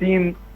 3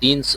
3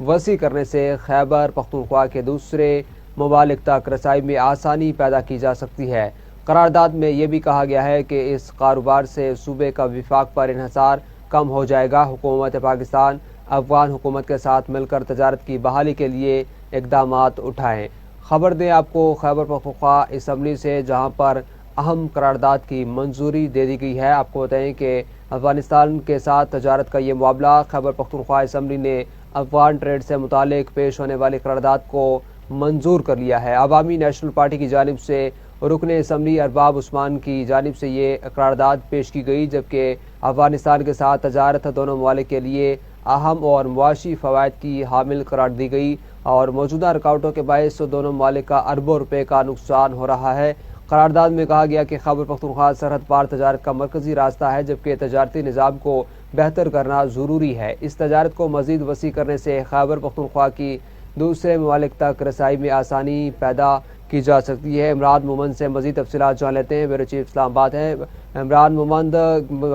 وسیع کرنے سے خیبر پختونخوا کے دوسرے ممالک تک رسائی میں آسانی پیدا کی جا سکتی ہے۔ قرارداد میں یہ بھی کہا گیا ہے کہ اس کاروبار سے صوبے کا وفاق پر انحصار کم ہو جائے گا۔ حکومت پاکستان افغان حکومت کے ساتھ مل کر تجارت کی بحالی کے لیے اقدامات اٹھائیں۔ خبر دیں آپ کو خیبر پختونخوا اسمبلی سے، جہاں پر اہم قرارداد کی منظوری دے دی گئی ہے۔ آپ کو بتائیں کہ افغانستان کے ساتھ تجارت کا یہ معاملہ خیبر پختونخوا اسمبلی نے افغان ٹریڈ سے متعلق پیش ہونے والی قرارداد کو منظور کر لیا ہے۔ عوامی نیشنل پارٹی کی جانب سے رکن اسمبلی ارباب عثمان کی جانب سے یہ قرارداد پیش کی گئی، جبکہ افغانستان کے ساتھ تجارت دونوں ممالک کے لیے اہم اور معاشی فوائد کی حامل قرار دی گئی اور موجودہ رکاوٹوں کے باعث دونوں ممالک کا اربوں روپے کا نقصان ہو رہا ہے۔ قرارداد میں کہا گیا کہ خیبر پختونخوا سرحد پار تجارت کا مرکزی راستہ ہے، جبکہ تجارتی نظام کو بہتر کرنا ضروری ہے۔ اس تجارت کو مزید وسیع کرنے سے خیبر پختونخوا کی دوسرے ممالک تک رسائی میں آسانی پیدا کی جا سکتی ہے۔ عمران مومند سے مزید تفصیلات جان لیتے ہیں، بیورو چیف اسلام آباد ہیں۔ عمران مومند،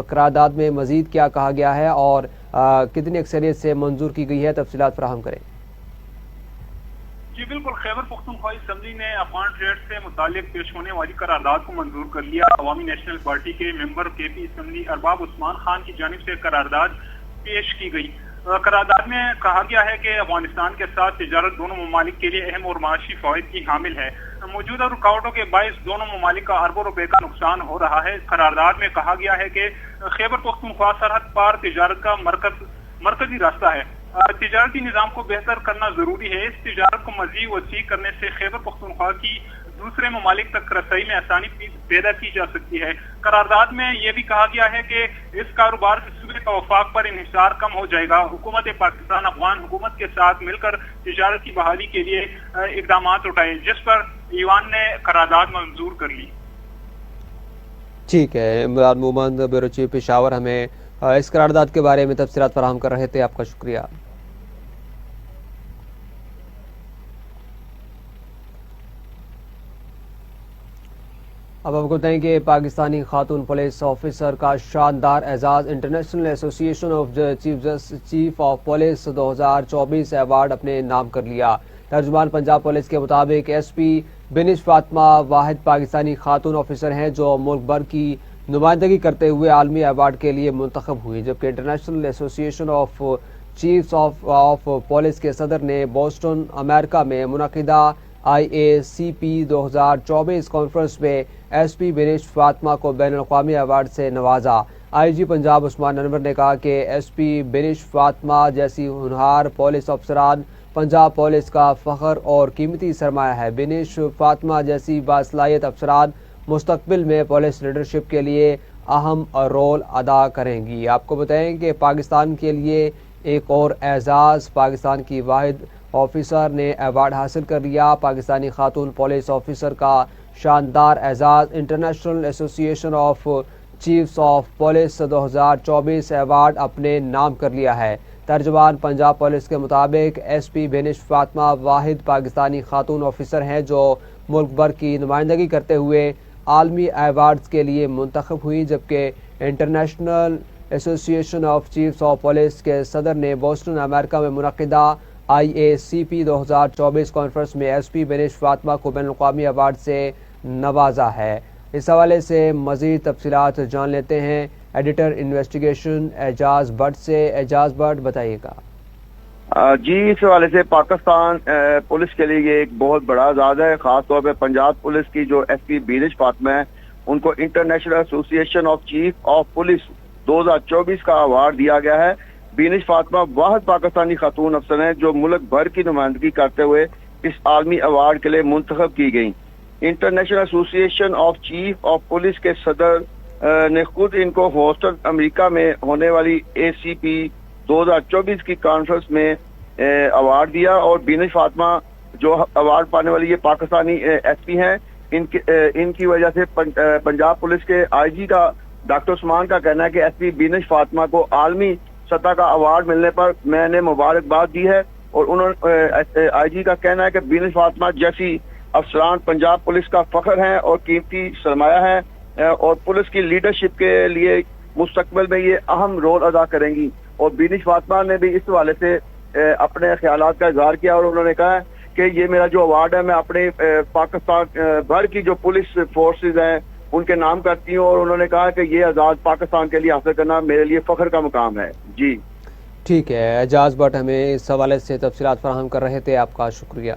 قرارداد میں مزید کیا کہا گیا ہے اور کتنی اکثریت سے منظور کی گئی ہے، تفصیلات فراہم کریں۔ جی بالکل، خیبر پختونخوا اسمبلی نے افغان ٹریڈ سے متعلق پیش ہونے والی قرارداد کو منظور کر لیا۔ عوامی نیشنل پارٹی کے ممبر کے پی اسمبلی ارباب عثمان خان کی جانب سے قرارداد پیش کی گئی۔ قرارداد میں کہا گیا ہے کہ افغانستان کے ساتھ تجارت دونوں ممالک کے لیے اہم اور معاشی فوائد کی حامل ہے۔ موجودہ رکاوٹوں کے باعث دونوں ممالک کا اربوں روپے کا نقصان ہو رہا ہے۔ قرارداد میں کہا گیا ہے کہ خیبر پختونخوا سرحد پار تجارت کا مرکزی راستہ ہے۔ تجارتی نظام کو بہتر کرنا ضروری ہے۔ اس تجارت کو مزید وسیع کرنے سے خیبر پختونخوا کی دوسرے ممالک تک رسائی میں آسانی پیدا کی جا سکتی ہے۔ قرارداد میں یہ بھی کہا گیا ہے کہ اس کاروبار سے صوبے کا وفاق پر انحصار کم ہو جائے گا۔ حکومت پاکستان افغان حکومت کے ساتھ مل کر تجارت کی بحالی کے لیے اقدامات اٹھائے، جس پر ایوان نے قرارداد منظور کر لی۔ ٹھیک ہے، عمران مومند بیورو چیف پشاور ہمیں اس قرارداد کے بارے میں تفصیلات فراہم کر رہے تھے، آپ کا شکریہ۔ اب آپ کو بتائیں کہ پاکستانی خاتون پولیس آفیسر کا شاندار اعزاز انٹرنیشنل ایسوسی ایشن of chief of police 2024 award اپنے نام کر لیا۔ ترجمان پنجاب پولیس کے مطابق ایس پی بینش فاطمہ واحد پاکستانی خاتون آفیسر ہیں جو ملک بھر کی نمائندگی کرتے ہوئے عالمی ایوارڈ کے لیے منتخب ہوئی، جبکہ انٹرنیشنل ایسوسی ایشن آف چیفز آف پولیس کے صدر نے بوسٹن، امریکہ میں منعقدہ IACP 2024 کانفرنس میں ایس پی بینش فاطمہ کو بین الاقوامی ایوارڈ سے نوازا۔ IG پنجاب عثمان انور نے کہا کہ ایس پی بینش فاطمہ جیسی ہونہار پولیس افسران پنجاب پولیس کا فخر اور قیمتی سرمایہ ہے۔ بینش فاطمہ جیسی باصلاحیت افسران مستقبل میں پولیس لیڈرشپ کے لیے اہم رول ادا کریں گی۔ آپ کو بتائیں کہ پاکستان کے لیے ایک اور اعزاز، پاکستان کی واحد آفیسر نے ایوارڈ حاصل کر لیا۔ پاکستانی خاتون پولیس آفیسر کا شاندار اعزاز انٹرنیشنل ایسوسی ایشن of chiefs of police 2024 award اپنے نام کر لیا ہے۔ ترجمان پنجاب پولیس کے مطابق ایس پی بینش فاطمہ واحد پاکستانی خاتون آفیسر ہیں جو ملک بھر کی نمائندگی کرتے ہوئے عالمی ایوارڈز کے لیے منتخب ہوئی، جبکہ انٹرنیشنل ایسوسی ایشن آف چیفز آف پولیس کے صدر نے بوسٹن، امریکہ میں منعقدہ IACP 2024 کانفرنس میں ایس پی بینش فاطمہ کو بین الاقوامی ایوارڈ سے نوازا ہے۔ اس حوالے سے مزید تفصیلات جان لیتے ہیں ایڈیٹر انویسٹیگیشن اعجاز بٹ سے۔ اعجاز بٹ، بتائیے گا۔ جی، اس حوالے سے پاکستان پولیس کے لیے یہ ایک بہت بڑا اعزاز ہے، خاص طور پہ پنجاب پولیس کی جو ایس پی بینش فاطمہ ہے ان کو انٹرنیشنل ایسوسی ایشن آف چیف آف پولیس 2024 کا ایوارڈ دیا گیا ہے۔ بینش فاطمہ واحد پاکستانی خاتون افسر ہیں جو ملک بھر کی نمائندگی کرتے ہوئے اس عالمی ایوارڈ کے لیے منتخب کی گئی۔ انٹرنیشنل ایسوسی ایشن آف چیف آف پولیس کے صدر نے خود ان کو ہوسٹن، امریکہ میں ہونے والی ACP 2024 کی کانفرنس میں ایوارڈ دیا، اور بینش فاطمہ جو ایوارڈ پانے والی یہ پاکستانی SP ہیں، ان کی وجہ سے پنجاب پولیس کے IG کا ڈاکٹر عثمان کا کہنا ہے کہ SP بینش فاطمہ کو عالمی سطح کا ایوارڈ ملنے پر میں نے مبارکباد دی ہے، اور انہوں نے IG کا کہنا ہے کہ بینش فاطمہ جیسی افسران پنجاب پولیس کا فخر ہیں اور قیمتی سرمایہ ہیں، اور پولیس کی لیڈرشپ کے لیے مستقبل میں یہ اہم رول ادا کریں گی۔ اور بینش فاطمہ نے بھی اس حوالے سے اپنے خیالات کا اظہار کیا اور انہوں نے کہا کہ یہ میرا جو اوارڈ ہے میں اپنے پاکستان بھر کی جو پولیس فورسز ہیں ان کے نام کرتی ہوں، اور انہوں نے کہا کہ یہ آزاد پاکستان کے لیے حاصل کرنا میرے لیے فخر کا مقام ہے۔ جی ٹھیک ہے، اعجاز بٹ ہمیں اس حوالے سے تفصیلات فراہم کر رہے تھے، آپ کا شکریہ۔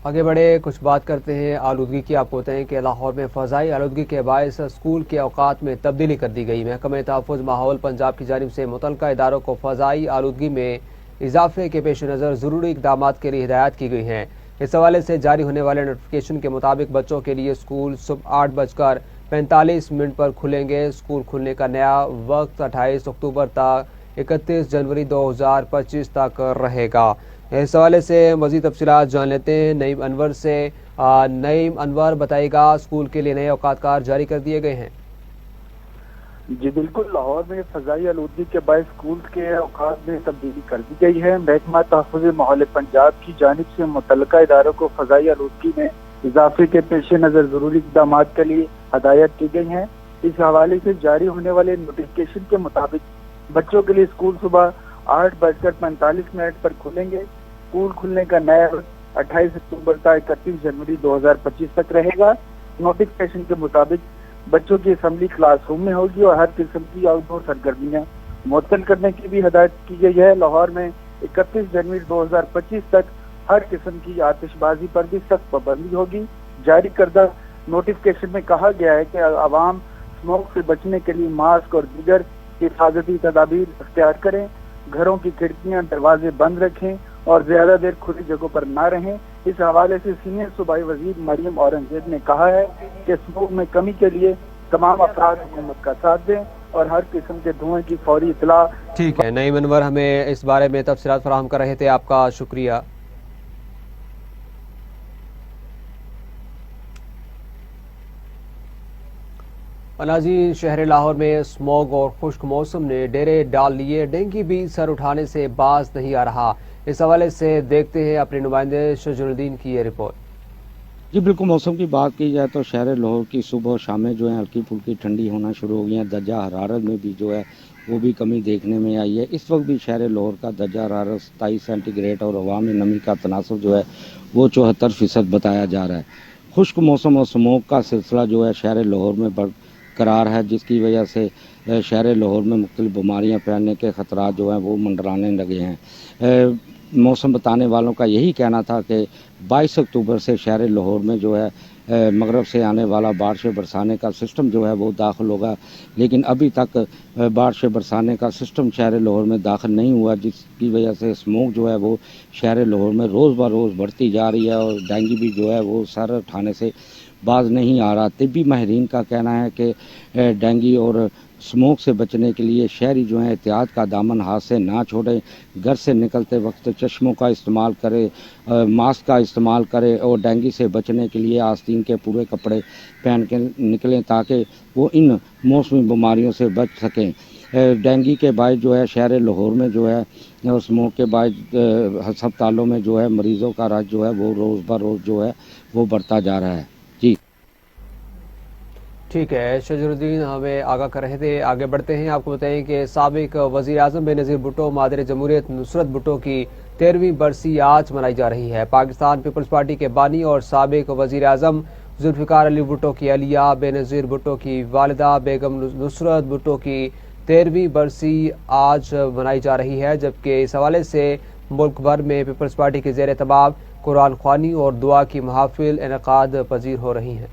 آگے بڑھے، کچھ بات کرتے ہیں آلودگی کی۔ آپ کو بتائیں کہ لاہور میں فضائی آلودگی کے باعث اسکول کے اوقات میں تبدیلی کر دی گئی۔ محکمہ تحفظ ماحول پنجاب کی جانب سے متعلقہ اداروں کو فضائی آلودگی میں اضافے کے پیش نظر ضروری اقدامات کے لیے ہدایات کی گئی ہیں۔ اس حوالے سے جاری ہونے والے نوٹیفکیشن کے مطابق بچوں کے لیے اسکول صبح 8:45 پر کھلیں گے۔ اسکول کھلنے کا نیا وقت 28 اکتوبر تا 31 جنوری 2025 تک رہے گا۔ اس حوالے سے مزید تفصیلات جان لیتے ہیں نعیم انور سے۔ نعیم انور بتائے گا، اسکول کے لیے نئے اوقات کار جاری کر دیے گئے ہیں۔ جی بالکل، لاہور میں فضائی آلودگی کے باعث اسکول کے اوقات میں تبدیلی کر دی گئی ہے۔ محکمہ تحفظ ماحول پنجاب کی جانب سے متعلقہ اداروں کو فضائی آلودگی میں اضافے کے پیش نظر ضروری اقدامات کے لیے ہدایت کی گئی ہیں۔ اس حوالے سے جاری ہونے والے نوٹیفکیشن کے مطابق بچوں کے لیے اسکول صبح 8:45 پر کھلیں گے۔ اسکول کھلنے کا نیا وقت 28 اکتوبر تا 31 جنوری 2025 تک رہے گا۔ نوٹیفکیشن کے مطابق بچوں کی اسمبلی کلاس روم میں ہوگی اور ہر قسم کی آؤٹ ڈور سرگرمیاں معطل کرنے کی بھی ہدایت کی گئی ہے۔ لاہور میں 31 جنوری 2025 تک ہر قسم کی آتش بازی پر بھی سخت پابندی ہوگی۔ جاری کردہ نوٹیفکیشن میں کہا گیا ہے کہ عوام اسموک سے بچنے کے لیے ماسک اور دیگر حفاظتی تدابیر اختیار کریں، گھروں کی کھڑکیاں دروازے بند رکھیں اور زیادہ دیر کھلی جگہوں پر نہ رہیں۔ اس حوالے سے سینئر صوبائی وزیر مریم اورنگزیب نے کہا ہے کہ اسموک میں کمی کے لیے تمام افراد حکومت کا ساتھ دیں اور ہر قسم کے دھوئیں کی فوری اطلاع۔ ٹھیک ہے، نعیم انور ہمیں اس بارے میں تفصیلات فراہم کر رہے تھے، آپ کا شکریہ۔ ناظرین، شہر لاہور میں اسموگ اور خشک موسم نے ڈیرے ڈال لیے، ڈینگی بھی سر اٹھانے سے باز نہیں آ رہا۔ اس حوالے سے دیکھتے ہیں اپنے نمائندے شجر الدین کی یہ رپورٹ۔ جی بالکل، موسم کی بات کی جائے تو شہر لاہور کی صبح و شامیں جو ہیں ہلکی پھلکی ٹھنڈی ہونا شروع ہو گئی ہیں۔ درجہ حرارت میں بھی جو ہے وہ بھی کمی دیکھنے میں آئی ہے۔ اس وقت بھی شہر لاہور کا درجہ حرارت 27 سینٹی گریڈ اور ہوا میں نمی کا تناسب جو ہے وہ 74% بتایا جا رہا ہے۔ خشک موسم اور اسموگ کا سلسلہ جو ہے شہر لاہور میں برقرار ہے، جس کی وجہ سے شہر لاہور میں مختلف بیماریاں پھیلنے کے خطرات جو ہیں وہ منڈرانے لگے ہیں۔ موسم بتانے والوں کا یہی کہنا تھا کہ 22 اکتوبر سے شہر لاہور میں جو ہے مغرب سے آنے والا بارشیں برسانے کا سسٹم جو ہے وہ داخل ہوگا، لیکن ابھی تک بارشیں برسانے کا سسٹم شہر لاہور میں داخل نہیں ہوا، جس کی وجہ سے اسموگ جو ہے وہ شہر لاہور میں روز بروز بڑھتی جا رہی ہے اور ڈینگی بھی جو ہے وہ سر اٹھانے سے باز نہیں آ رہا۔ طبی ماہرین کا کہنا ہے کہ ڈینگی اور اسموگ سے بچنے کے لیے شہری جو ہیں احتیاط کا دامن ہاتھ سے نہ چھوڑیں، گھر سے نکلتے وقت چشموں کا استعمال کرے، ماسک کا استعمال کرے اور ڈینگی سے بچنے کے لیے آستین کے پورے کپڑے پہن کے نکلیں تاکہ وہ ان موسمی بیماریوں سے بچ سکیں۔ ڈینگی کے باعث جو ہے شہر لاہور میں جو ہے اسموگ کے باعث ہسپتالوں میں جو ہے مریضوں کا رش جو ہے وہ روز بروز جو ہے وہ بڑھتا جا رہا ہے۔ جی ٹھیک ہے، شجر الدین ہمیں آگاہ کر رہے تھے۔ آگے بڑھتے ہیں، آپ کو بتائیں کہ سابق وزیر اعظم بے نظیر بھٹو مادر جمہوریت نصرت بھٹو کی 13ویں برسی آج منائی جا رہی ہے۔ پاکستان پیپلز پارٹی کے بانی اور سابق وزیر اعظم ذوالفقار علی بھٹو کی اہلیہ بے نظیر بھٹو کی والدہ بیگم نصرت بھٹو کی 13ویں برسی آج منائی جا رہی ہے، جبکہ اس حوالے سے ملک بھر میں پیپلز پارٹی کے زیر اہتمام قرآن خوانی اور دعا کی محافل انعقاد پذیر ہو رہی ہیں۔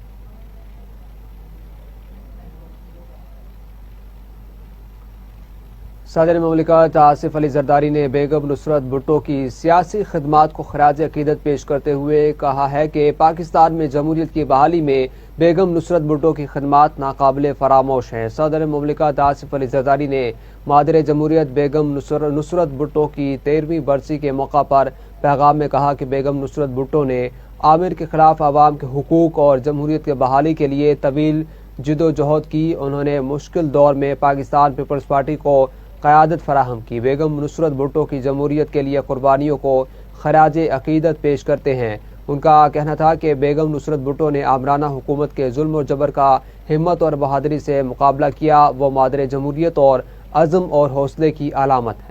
صدر مملکت آصف علی زرداری نے بیگم نصرت بھٹو کی سیاسی خدمات کو خراج عقیدت پیش کرتے ہوئے کہا ہے کہ پاکستان میں جمہوریت کی بحالی میں بیگم نصرت بھٹو کی خدمات ناقابل فراموش ہیں۔ صدر مملکت آصف علی زرداری نے مادر جمہوریت بیگم نصرت بھٹو کی 13ویں برسی کے موقع پر پیغام میں کہا کہ بیگم نصرت بھٹو نے عامر کے خلاف عوام کے حقوق اور جمہوریت کی بحالی کے لیے طویل جدوجہد کی۔ انہوں نے مشکل دور میں پاکستان پیپلز پارٹی کو قیادت فراہم کی۔ بیگم نصرت بھٹو کی جمہوریت کے لیے قربانیوں کو خراج عقیدت پیش کرتے ہیں۔ ان کا کہنا تھا کہ بیگم نصرت بھٹو نے آمرانہ حکومت کے ظلم و جبر کا ہمت اور بہادری سے مقابلہ کیا، وہ مادر جمہوریت اور عزم اور حوصلے کی علامت ہے۔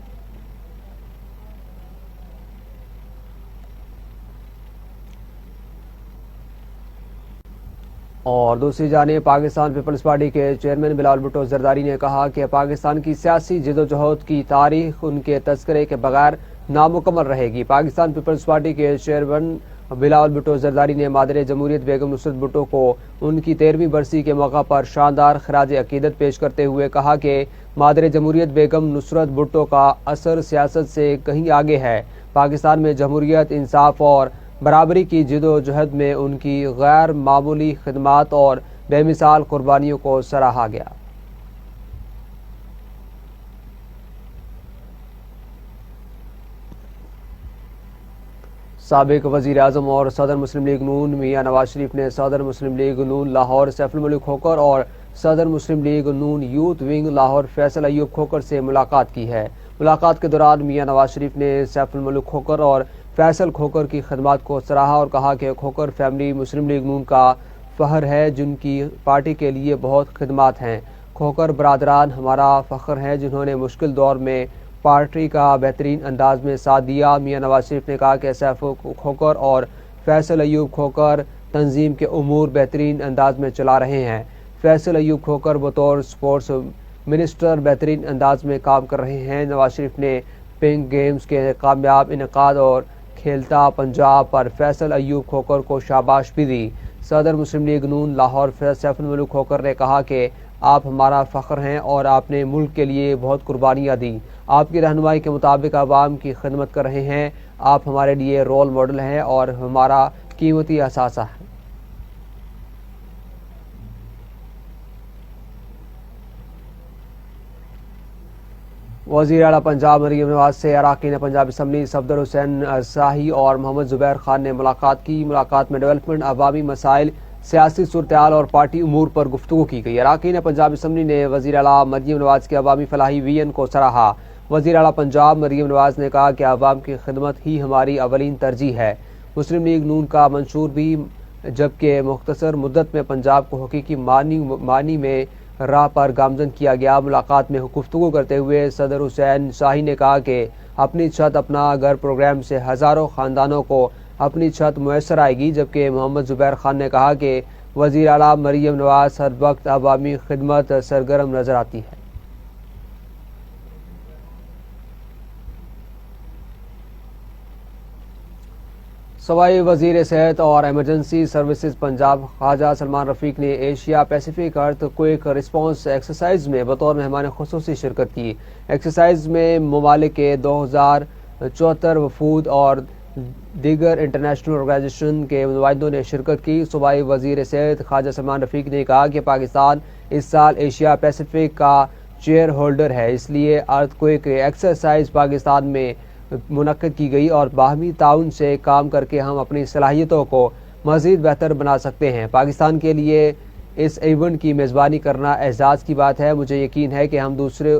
اور دوسری جانب پاکستان پیپلز پارٹی کے چیئرمین بلاول بھٹو زرداری نے کہا کہ پاکستان کی سیاسی جدوجہد کی تاریخ ان کے تذکرے کے بغیر نامکمل رہے گی۔ پاکستان پیپلز پارٹی کے چیئرمین بلاول بھٹو زرداری نے مادر جمہوریت بیگم نصرت بھٹو کو ان کی 13ویں برسی کے موقع پر شاندار خراج عقیدت پیش کرتے ہوئے کہا کہ مادر جمہوریت بیگم نصرت بھٹو کا اثر سیاست سے کہیں آگے ہے۔ پاکستان میں جمہوریت، انصاف اور برابری کی جدوجہد میں ان کی غیر معمولی خدمات اور بے مثال قربانیوں کو سراہا گیا۔ سابق وزیر اعظم اور صدر مسلم لیگ نون میاں نواز شریف نے صدر مسلم لیگ نون لاہور سیف الملک کھوکھر اور صدر مسلم لیگ نون یوتھ ونگ لاہور فیصل ایوب کھوکھر سے ملاقات کی ہے۔ ملاقات کے دوران میاں نواز شریف نے سیف الملک کھوکھر اور فیصل کھوکھر کی خدمات کو سراہا اور کہا کہ کھوکھر فیملی مسلم لیگ نون کا فخر ہے، جن کی پارٹی کے لیے بہت خدمات ہیں۔ کھوکھر برادران ہمارا فخر ہیں، جنہوں نے مشکل دور میں پارٹی کا بہترین انداز میں ساتھ دیا۔ میاں نواز شریف نے کہا کہ سیف کھوکھر اور فیصل ایوب کھوکھر تنظیم کے امور بہترین انداز میں چلا رہے ہیں۔ فیصل ایوب کھوکھر بطور سپورٹس منسٹر بہترین انداز میں کام کر رہے ہیں۔ نواز شریف نے پنک گیمز کے کامیاب انعقاد اور کھیلتا پنجاب پر فیصل ایوب کھوکھر کو شاباش بھی دی۔ صدر مسلم لیگ نون لاہور سیف الملک کھوکھر نے کہا کہ آپ ہمارا فخر ہیں اور آپ نے ملک کے لیے بہت قربانیاں دی۔ آپ کی رہنمائی کے مطابق عوام کی خدمت کر رہے ہیں۔ آپ ہمارے لیے رول ماڈل ہیں اور ہمارا قیمتی اثاثہ ہے۔ وزیر اعلیٰ پنجاب مریم نواز سے اراکین پنجاب اسمبلی صفدر حسین شاہی اور محمد زبیر خان نے ملاقات کی۔ ملاقات میں ڈیولپمنٹ، عوامی مسائل، سیاسی صورتحال اور پارٹی امور پر گفتگو کی گئی۔ اراکین پنجاب اسمبلی نے وزیر اعلیٰ مریم نواز کے عوامی فلاحی ویژن کو سراہا۔ وزیر اعلیٰ پنجاب مریم نواز نے کہا کہ عوام کی خدمت ہی ہماری اولین ترجیح ہے۔ مسلم لیگ نون کا منشور بھی، جبکہ مختصر مدت میں پنجاب کو حقیقی معنی میں راہ پر گامزن کیا گیا۔ ملاقات میں گفتگو کرتے ہوئے صدر حسین شاہی نے کہا کہ اپنی چھت اپنا گھر پروگرام سے ہزاروں خاندانوں کو اپنی چھت میسر آئے گی، جبکہ محمد زبیر خان نے کہا کہ وزیر اعلیٰ مریم نواز ہر وقت عوامی خدمت سرگرم نظر آتی ہے۔ صوبائی وزیر صحت اور ایمرجنسی سروسز پنجاب خواجہ سلمان رفیق نے ایشیا پیسیفک ارتھ کوئک رسپانس ایکسرسائز میں بطور مہمان خصوصی شرکت کی۔ ایکسرسائز میں ممالک کے 2074 وفود اور دیگر انٹرنیشنل آرگنائزیشن کے نمائندوں نے شرکت کی۔ صوبائی وزیر صحت خواجہ سلمان رفیق نے کہا کہ پاکستان اس سال ایشیا پیسیفک کا چیئر ہولڈر ہے، اس لیے ارتھ کوئک ایکسرسائز پاکستان میں منعقد کی گئی اور باہمی تعاون سے کام کر کے ہم اپنی صلاحیتوں کو مزید بہتر بنا سکتے ہیں۔ پاکستان کے لیے اس ایونٹ کی میزبانی کرنا اعزاز کی بات ہے۔ مجھے یقین ہے کہ ہم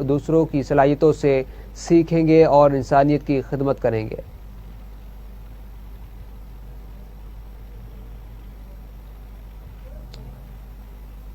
دوسروں کی صلاحیتوں سے سیکھیں گے اور انسانیت کی خدمت کریں گے۔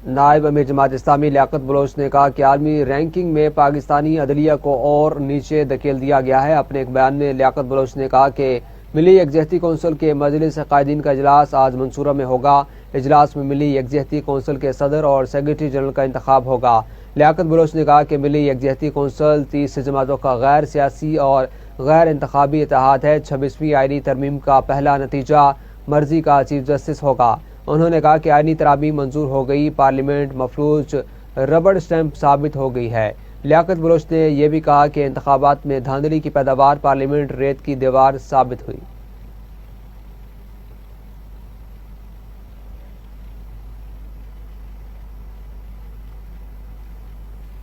نائب امیر جماعت اسلامی لیاقت بلوچ نے کہا کہ عالمی رینکنگ میں پاکستانی عدلیہ کو اور نیچے دھکیل دیا گیا ہے۔ اپنے ایک بیان میں لیاقت بلوچ نے کہا کہ ملی یکجہتی کونسل کے مجلس قائدین کا اجلاس آج منصورہ میں ہوگا۔ اجلاس میں ملی یکجہتی کونسل کے صدر اور سیکرٹری جنرل کا انتخاب ہوگا۔ لیاقت بلوچ نے کہا کہ ملی یکجہتی کونسل 30 جماعتوں کا غیر سیاسی اور غیر انتخابی اتحاد ہے۔ 26ویں آئینی ترمیم کا پہلا نتیجہ مرضی کا چیف جسٹس ہوگا۔ انہوں نے کہا کہ آئینی ترامیم منظور ہو گئی، پارلیمنٹ مفلوج ربڑ اسٹیمپ ثابت ہو گئی ہے۔ لیاقت بلوچ نے یہ بھی کہا کہ انتخابات میں دھاندلی کی پیداوار پارلیمنٹ ریت کی دیوار ثابت ہوئی۔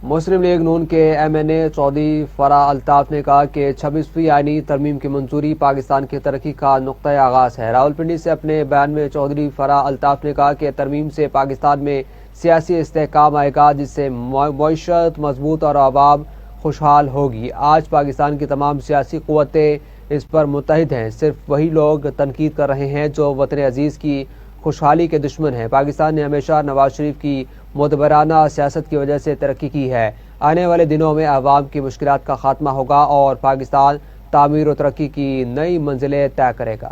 مسلم لیگ نون کے ایم این اے چودھری فرح الطاف نے کہا کہ 26ویں آئینی ترمیم کی منظوری پاکستان کی ترقی کا نقطۂ آغاز ہے۔ راولپنڈی سے اپنے بیان میں چودھری فرح الطاف نے کہا کہ ترمیم سے پاکستان میں سیاسی استحکام آئے گا، جس سے معیشت مضبوط اور عوام خوشحال ہوگی۔ آج پاکستان کی تمام سیاسی قوتیں اس پر متحد ہیں۔ صرف وہی لوگ تنقید کر رہے ہیں جو وطن عزیز کی خوشحالی کے دشمن ہیں۔ پاکستان نے ہمیشہ نواز شریف کی معتبرانہ سیاست کی وجہ سے ترقی کی ہے۔ آنے والے دنوں میں عوام کی مشکلات کا خاتمہ ہوگا اور پاکستان تعمیر و ترقی کی نئی منزلیں طے کرے گا۔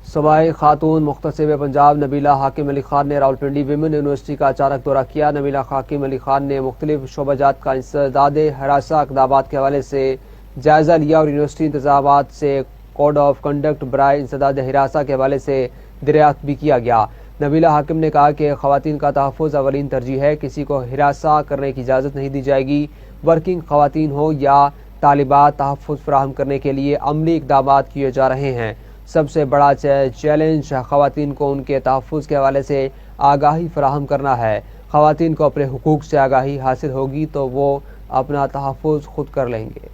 صوبائی خاتون مختصب پنجاب نبیلہ حاکم علی خان نے راولپنڈی ویمن یونیورسٹی کا اچانک دورہ کیا۔ نبیلہ حاکم علی خان نے مختلف شعبہ جات کا انسداد ہراساں اقدامات کے حوالے سے جائزہ لیا اور یونیورسٹی انتظامات سے کوڈ آف کنڈکٹ برائے انسداد ہراساں کے حوالے سے دریافت بھی کیا گیا۔ نبیلہ حاکم نے کہا کہ خواتین کا تحفظ اولین ترجیح ہے، کسی کو ہراساں کرنے کی اجازت نہیں دی جائے گی۔ ورکنگ خواتین ہو یا طالبات، تحفظ فراہم کرنے کے لیے عملی اقدامات کیے جا رہے ہیں۔ سب سے بڑا چیلنج خواتین کو ان کے تحفظ کے حوالے سے آگاہی فراہم کرنا ہے۔ خواتین کو اپنے حقوق سے آگاہی حاصل ہوگی تو وہ اپنا تحفظ خود کر لیں گے۔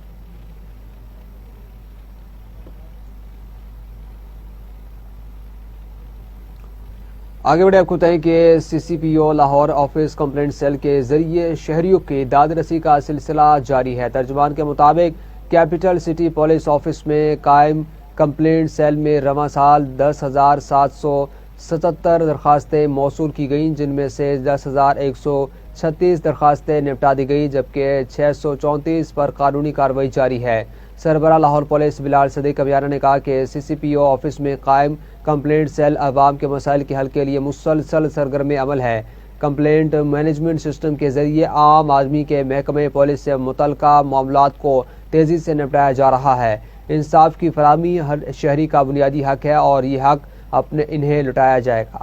آگے بڑھے آپ کو بتائیں کہ سی سی پی او لاہور آفس کمپلینٹ سیل کے ذریعے شہریوں کی داد رسی کا سلسلہ جاری ہے۔ ترجمان کے مطابق کیپٹل سٹی پولیس آفس میں قائم کمپلینٹ سیل میں رواں سال 10,777 درخواستیں موصول کی گئیں، جن میں سے 10,136 درخواستیں نپٹا دی گئی جبکہ 634 پر قانونی کارروائی جاری ہے۔ سربراہ لاہور پولیس بلال صدیق ابیانہ نے کہا کہ سی سی پی او آفس میں قائم کمپلینٹ سیل عوام کے مسائل کے حل کے لیے مسلسل سرگرم عمل ہے۔ کمپلینٹ مینجمنٹ سسٹم کے ذریعے عام آدمی کے محکمہ پولیس سے متعلقہ معاملات کو تیزی سے نپٹایا جا رہا ہے۔ انصاف کی فراہمی ہر شہری کا بنیادی حق ہے اور یہ حق انہیں لوٹایا جائے گا۔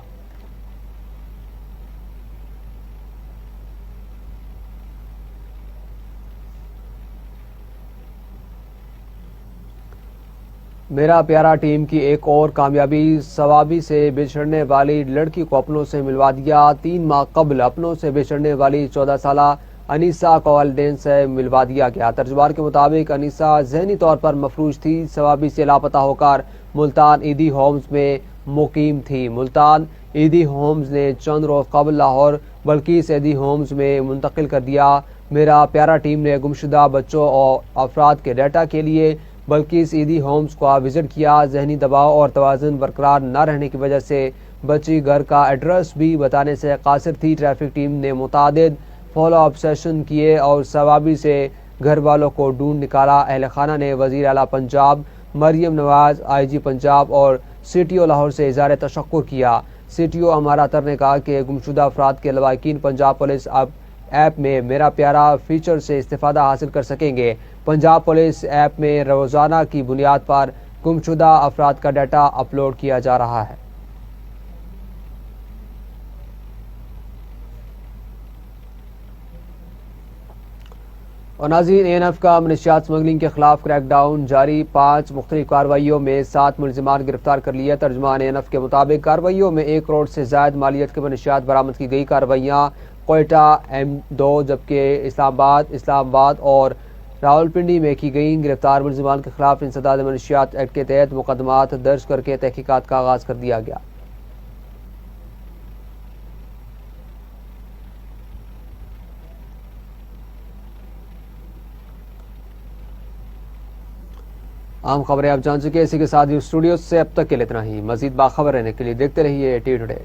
میرا پیارا ٹیم کی ایک اور کامیابی، ثوابی سے بچھڑنے والی لڑکی کو اپنوں سے ملوا دیا۔ 3 ماہ قبل اپنوں سے بچھڑنے والی 14 سالہ انیسہ کو والدین سے ملوا دیا گیا۔ ترجمان کے مطابق انیسہ ذہنی طور پر مفلوج تھی، ثوابی سے لاپتہ ہو کر ملتان ایدھی ہومز میں مقیم تھی۔ ملتان ایدھی ہومز نے چند روز قبل لاہور بلقیس ایدھی ہومز میں منتقل کر دیا۔ میرا پیارا ٹیم نے گمشدہ بچوں اور افراد کے ڈیٹا کے لیے بلقیس ایدھی ہومز کو وزٹ کیا۔ ذہنی دباؤ اور توازن برقرار نہ رہنے کی وجہ سے بچی گھر کا ایڈریس بھی بتانے سے قاصر تھی۔ ٹریفک ٹیم نے متعدد فالو اپ سیشن کیے اور ثوابی سے گھر والوں کو ڈھونڈ نکالا۔ اہل خانہ نے وزیر اعلیٰ پنجاب مریم نواز، آئی جی پنجاب اور سی ٹی او لاہور سے اظہار تشکر کیا۔ سی ٹی او امارہ اطہر نے کہا کہ گمشدہ افراد کے لواحقین پنجاب پولیس ایپ میں میرا پیارا فیچر سے استفادہ حاصل کر سکیں گے۔ پنجاب پولیس ایپ میں روزانہ کی بنیاد پر گمشدہ افراد کا ڈیٹا اپلوڈ کیا جا رہا ہے۔ اور ناظرین، اے این ایف کا منشیات سمگلنگ کے خلاف کریک ڈاؤن جاری، 5 مختلف کارروائیوں میں 7 ملزمان گرفتار کر لیے۔ ترجمان اے این ایف کے مطابق کارروائیوں میں 1 کروڑ سے زائد مالیت کے منشیات برآمد کی گئی۔ کارروائیاں کوئٹہ M2 جبکہ اسلام آباد اور راولپنڈی میں کی گئیں۔ گرفتار ملزمان کے خلاف انسداد منشیات ایکٹ کے تحت مقدمات درج کر کے تحقیقات کا آغاز کر دیا گیا۔ عام خبریں آپ جان چکے، اسی کے ساتھ اسٹوڈیو سے اب تک کے لیے اتنا ہی۔ مزید باخبر رہنے کے لیے دیکھتے رہیے ٹی ٹوڈے۔